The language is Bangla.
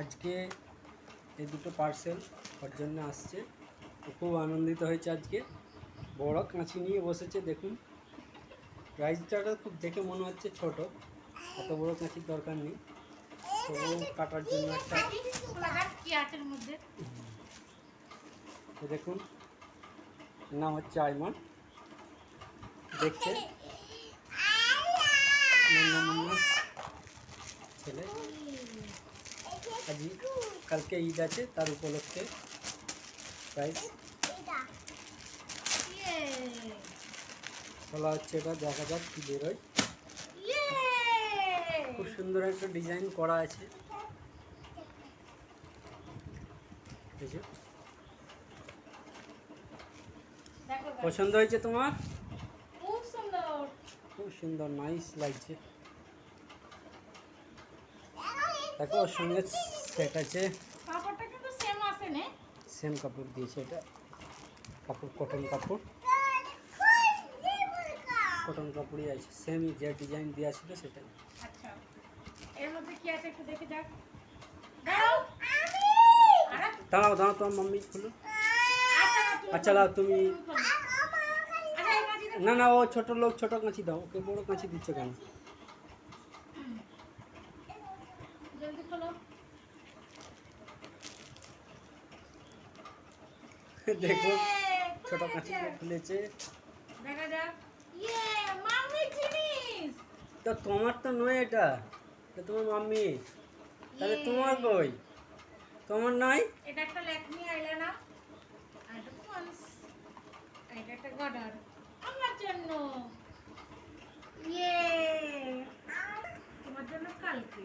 আজকে এই দুটো পার্সেল ওর জন্য আসছে। ও খুব আনন্দিত হয়েছে। আজকে বড় কাঁচি নিয়ে বসেছে। দেখুন প্রাইসটা খুব দেখে মনে হচ্ছে ছোট, এত বড় কাঁচির দরকার নেই। তবু কাটার জন্য একটা দেখুন, নাম হচ্ছে আইমান। দেখছে ছেলে। আজই কালকে ঈদ আছে, তার উপলক্ষে প্রাইস বলা হচ্ছে। এটা দেখা যাক কি বেরোয়। খুব সুন্দর একটা ডিজাইন করা আছে। পছন্দ হয়েছে তোমার? খুব সুন্দর, খুব সুন্দর, নাইস লাগছে। দেখো ওর সঙ্গে সেট আছে। কাপড়টা কিন্তু সেম আছে না? সেম কাপড় দিয়েছে। এটা কাপড় কটন কাপড়, কটন কাপড়ই আছে। সেমই যে ডিজাইন দেওয়া ছিল সেটাই। আচ্ছা, এর মধ্যে কি আছে একটু দেখে যাক। দাও দাঁড়াও দাঁড়াও, তোমার মাম্মি খুলো। আচ্ছা লাও তুমি। না না, ও ছোট লোক, ছোট কাঁচি দাও ওকে। বড় কাঁচি দিচ্ছ কেন? জলদি খোলো। দেখো ছোট কাঁচি খুলেছে। দেখা যাক। মাম্মি জিনিস তো তোমার তো নয় এটা, তোমার মাম্মি। তাহলে তোমার কই? তোমার নয়? এটা একটা ল্যাকমি আইলাইনার, আর এটা পন্স, এটা একটা গডার আমার জন্য। তোমার জন্য কালকে